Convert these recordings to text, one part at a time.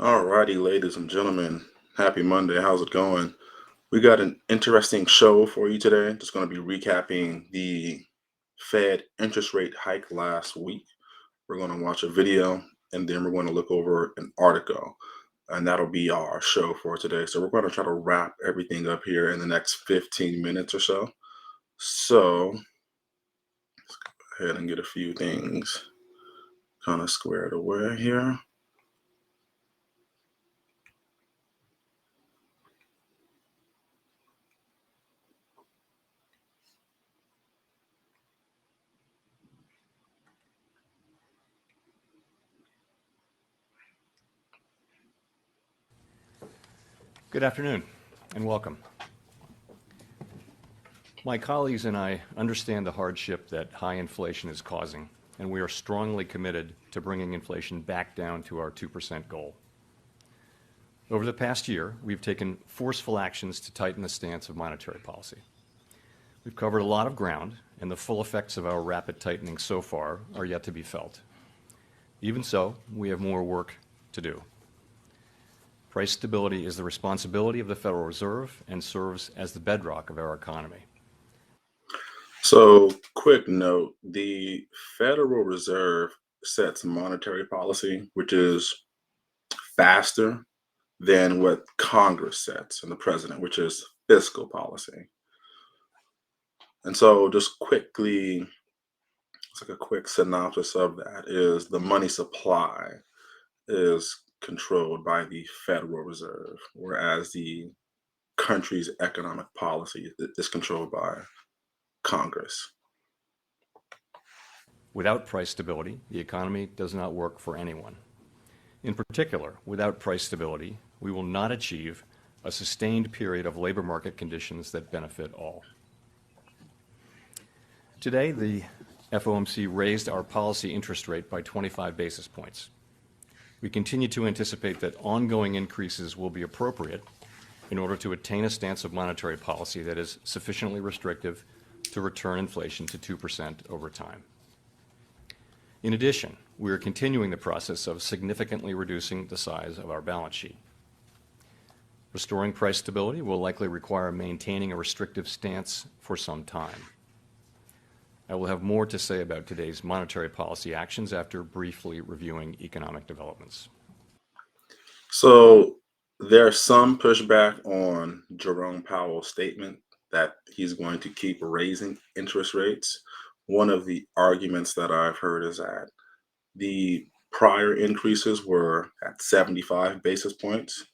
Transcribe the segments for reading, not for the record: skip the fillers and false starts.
Alrighty, ladies and gentlemen. Happy Monday. How's it going? We got an interesting show for you today. Just going to be recapping the Fed interest rate hike last week. We're going to watch a video and then we're going to look over an article. And that'll be our show for today. So we're going to try to wrap everything up here in the next 15 minutes or so. So let's go ahead and get a few things kind of squared away here. Good afternoon and welcome. My colleagues and I understand the hardship that high inflation is causing, and we are strongly committed to bringing inflation back down to our 2% goal. Over the past year, we've taken forceful actions to tighten the stance of monetary policy. We've covered a lot of ground, and the full effects of our rapid tightening so far are yet to be felt. Even so, we have more work to do. Price stability is the responsibility of the Federal Reserve and serves as the bedrock of our economy. So, quick note, the Federal Reserve sets monetary policy, which is faster than what Congress sets and the president, which is fiscal policy. And so, just quickly, it's like a quick synopsis of that is the money supply is controlled by the Federal Reserve, whereas the country's economic policy is controlled by Congress. Without price stability, the economy does not work for anyone. In particular, without price stability, we will not achieve a sustained period of labor market conditions that benefit all. Today, the FOMC raised our policy interest rate by 25 basis points. We continue to anticipate that ongoing increases will be appropriate in order to attain a stance of monetary policy that is sufficiently restrictive to return inflation to 2% over time. In addition, we are continuing the process of significantly reducing the size of our balance sheet. Restoring price stability will likely require maintaining a restrictive stance for some time. I will have more to say about today's monetary policy actions after briefly reviewing economic developments. So, there's some pushback on Jerome Powell's statement that he's going to keep raising interest rates. One of the arguments that I've heard is that the prior increases were at 75 basis points,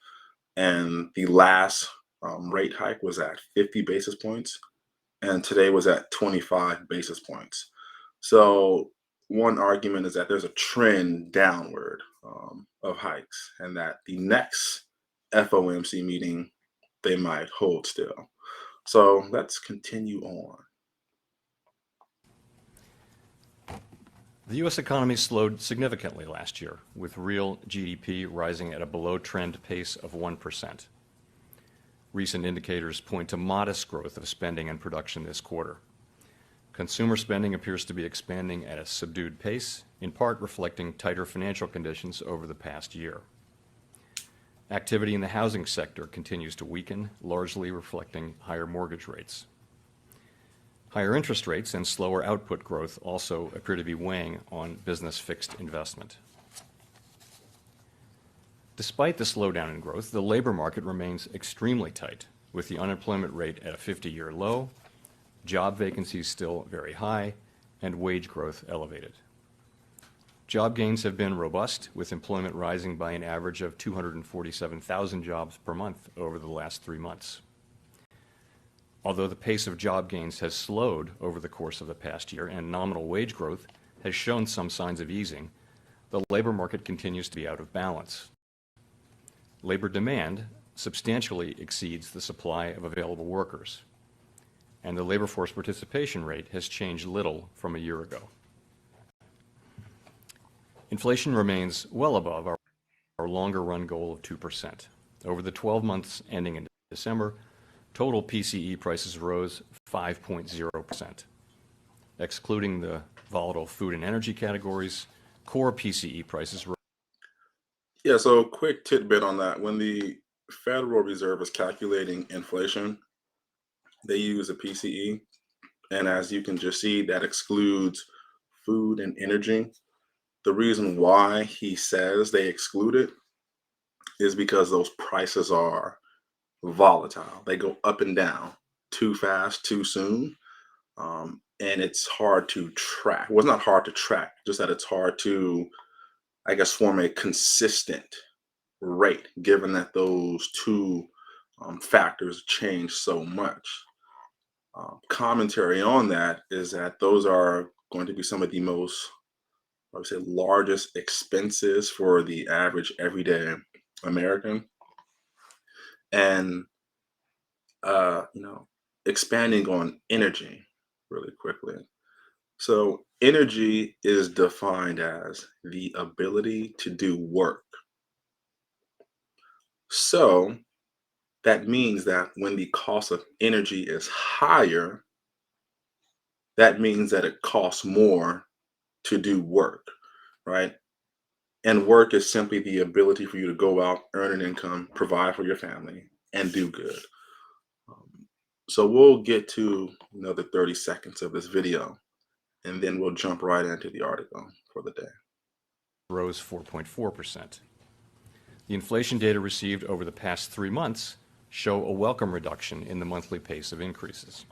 and the last rate hike was at 50 basis points, and today was at 25 basis points. So, one argument is that there's a trend downward of hikes, and that the next FOMC meeting they might hold still. So let's continue on. The U.S. economy slowed significantly last year, with real GDP rising at a below-trend pace of 1%. Recent indicators point to modest growth of spending and production this quarter. Consumer spending appears to be expanding at a subdued pace, in part reflecting tighter financial conditions over the past year. Activity in the housing sector continues to weaken, largely reflecting higher mortgage rates. Higher interest rates and slower output growth also appear to be weighing on business fixed investment. Despite the slowdown in growth, the labor market remains extremely tight, with the unemployment rate at a 50-year low, job vacancies still very high, and wage growth elevated. Job gains have been robust, with employment rising by an average of 247,000 jobs per month over the last 3 months. Although the pace of job gains has slowed over the course of the past year and nominal wage growth has shown some signs of easing, the labor market continues to be out of balance. Labor demand substantially exceeds the supply of available workers, and the labor force participation rate has changed little from a year ago. Inflation remains well above our longer-run goal of 2%. Over the 12 months ending in December, total PCE prices rose 5.0%. Excluding the volatile food and energy categories, core PCE prices rose. Yeah, so quick tidbit on that. When the Federal Reserve is calculating inflation, they use a PCE. And as you can just see, that excludes food and energy. The reason why he says they exclude it is because those prices are volatile. They go up and down too fast, too soon. And it's hard to track. Well, it's not hard to track, just that it's hard to, I guess, form a consistent rate given that those two factors change so much. Commentary on that is that those are going to be some of the most, I would say, largest expenses for the average everyday American. And you know, expanding on energy really quickly. So, energy is defined as the ability to do work. So, that means that when the cost of energy is higher, that means that it costs more to do work, right? And work is simply the ability for you to go out, earn an income, provide for your family, and do good. Um, so, we'll get to another 30 seconds of this video, and then we'll jump right into the article for the day. Rose 4.4%. The inflation data received over the past 3 months show a welcome reduction in the monthly pace of increases.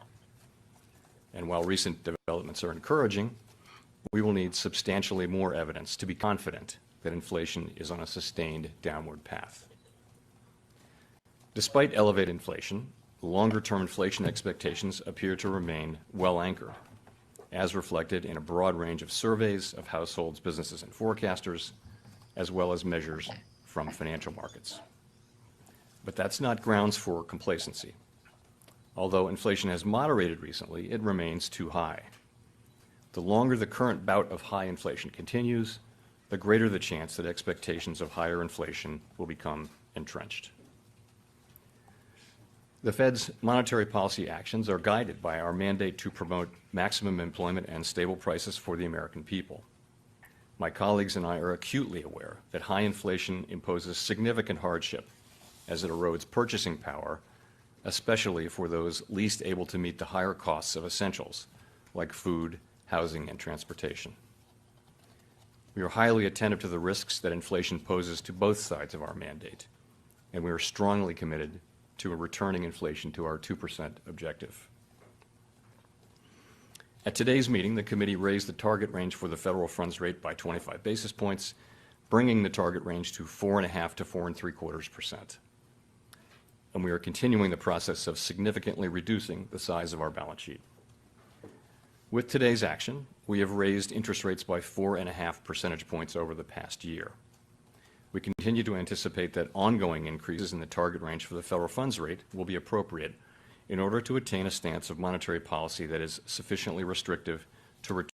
And while recent developments are encouraging, we will need substantially more evidence to be confident that inflation is on a sustained downward path. Despite elevated inflation, longer-term inflation expectations appear to remain well anchored, as reflected in a broad range of surveys of households, businesses, and forecasters, as well as measures from financial markets. But that's not grounds for complacency. Although inflation has moderated recently, it remains too high. The longer the current bout of high inflation continues, the greater the chance that expectations of higher inflation will become entrenched. The Fed's monetary policy actions are guided by our mandate to promote maximum employment and stable prices for the American people. My colleagues and I are acutely aware that high inflation imposes significant hardship as it erodes purchasing power, especially for those least able to meet the higher costs of essentials like food, housing, and transportation. We are highly attentive to the risks that inflation poses to both sides of our mandate, and we are strongly committed to returning inflation to our 2% objective. At today's meeting, the committee raised the target range for the federal funds rate by 25 basis points, bringing the target range to 4.5 to 4.75%. And we are continuing the process of significantly reducing the size of our balance sheet. With today's action, we have raised interest rates by 4.5 percentage points over the past year. We continue to anticipate that ongoing increases in the target range for the federal funds rate will be appropriate in order to attain a stance of monetary policy that is sufficiently restrictive to return.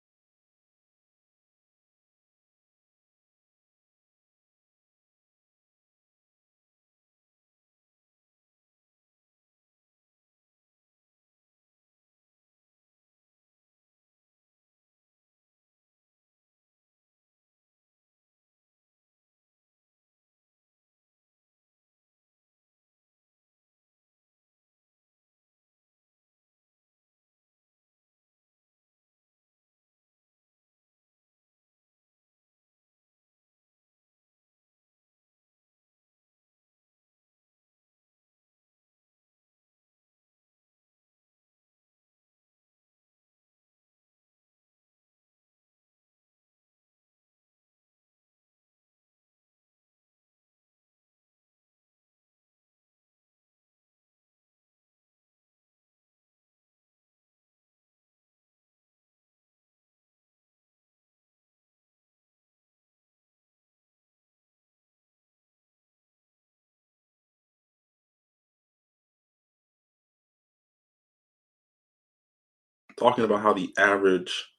Talking about how the average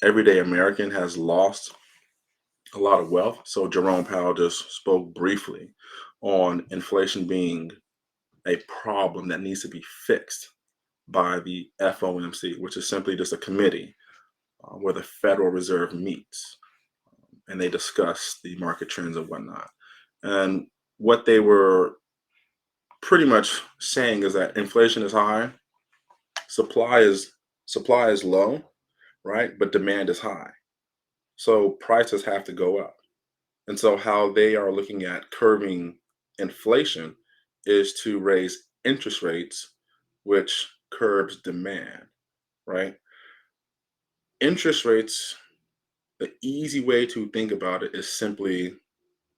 everyday American has lost a lot of wealth. So Jerome Powell just spoke briefly on inflation being a problem that needs to be fixed by the FOMC, which is simply just a committee where the Federal Reserve meets and they discuss the market trends and whatnot. And what they were pretty much saying is that inflation is high, supply is supply is low, right? But demand is high. So prices have to go up. And so how they are looking at curbing inflation is to raise interest rates, which curbs demand, right? Interest rates, the easy way to think about it is simply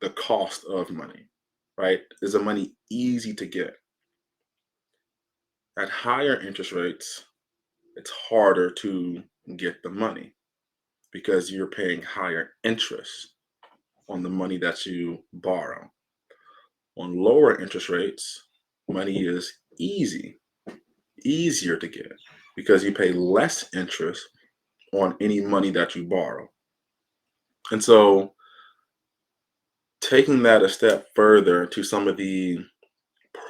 the cost of money, right? Is the money easy to get? At higher interest rates, it's harder to get the money because you're paying higher interest on the money that you borrow. On lower interest rates, money is easier to get because you pay less interest on any money that you borrow. And so, taking that a step further to some of the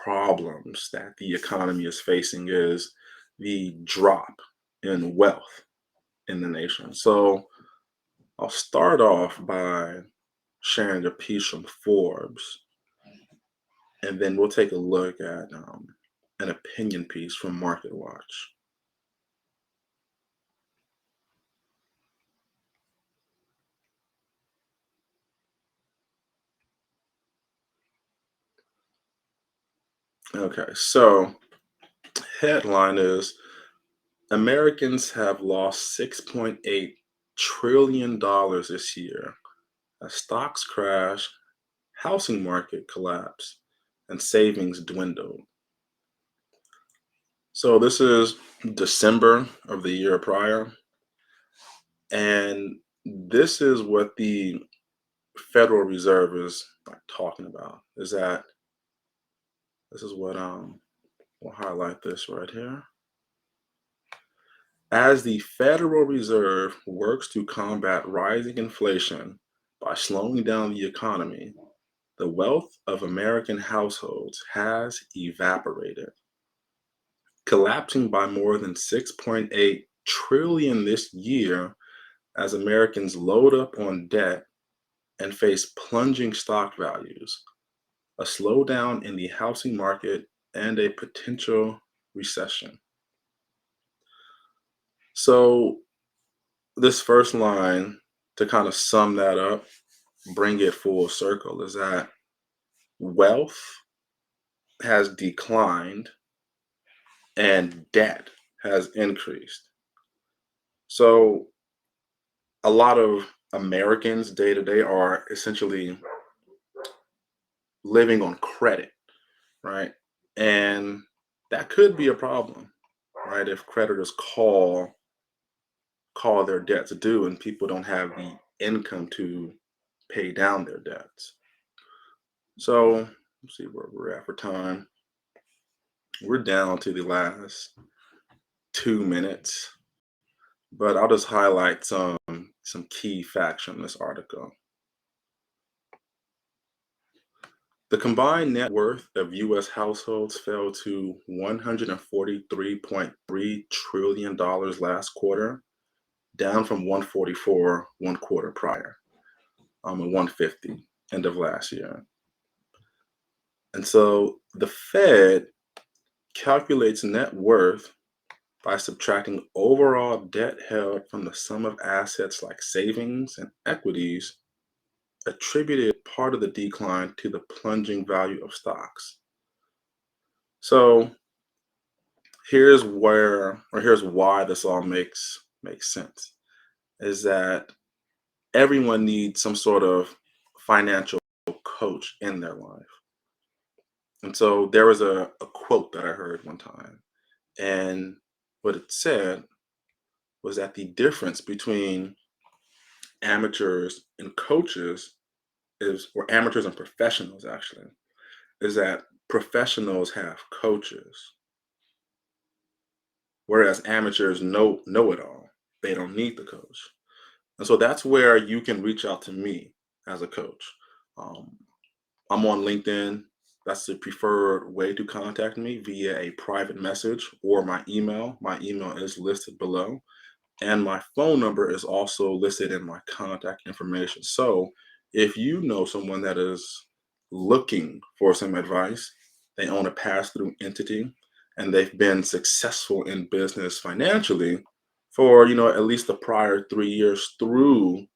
problems that the economy is facing is the drop in wealth in the nation. So, I'll start off by sharing a piece from Forbes, and then we'll take a look at an opinion piece from Market Watch. Okay, so headline is Americans have lost $6.8 trillion this year as stocks crash, housing market collapse, and savings dwindled. So this is December of the year prior, and this is what the Federal Reserve is like talking about. Is that this is what we'll highlight this right here. As the Federal Reserve works to combat rising inflation by slowing down the economy, the wealth of American households has evaporated, collapsing by more than 6.8 trillion this year as Americans load up on debt and face plunging stock values, a slowdown in the housing market, and a potential recession. So, this first line, to kind of sum that up, bring it full circle, is that wealth has declined and debt has increased. So, a lot of Americans day to day are essentially living on credit, right? And that could be a problem, right? If creditors call their debts due and people don't have the income to pay down their debts. So let's see where we're at for time. We're down to the last 2 minutes, but I'll just highlight some key facts from this article. The combined net worth of US households fell to $143.3 trillion last quarter, down from 144 one quarter prior, and 150 end of last year. And so the Fed calculates net worth by subtracting overall debt held from the sum of assets like savings and equities, attributed part of the decline to the plunging value of stocks. So here's why this all makes sense is that everyone needs some sort of financial coach in their life. And so there was a quote that I heard one time, and what it said was that the difference between amateurs and coaches or amateurs and professionals actually, is that professionals have coaches, whereas amateurs know it all. They don't need the coach. And so that's where you can reach out to me as a coach. Um, I'm on LinkedIn. That's the preferred way to contact me via a private message or my email. My email is listed below. And my phone number is also listed in my contact information. So if you know someone that is looking for some advice, they own a pass through entity, and they've been successful in business financially for at least the prior 3 years through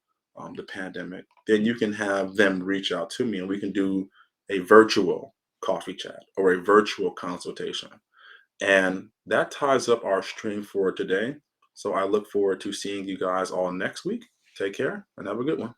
the pandemic, then you can have them reach out to me and we can do a virtual coffee chat or a virtual consultation. And that ties up our stream for today. So I look forward to seeing you guys all next week. Take care and have a good one.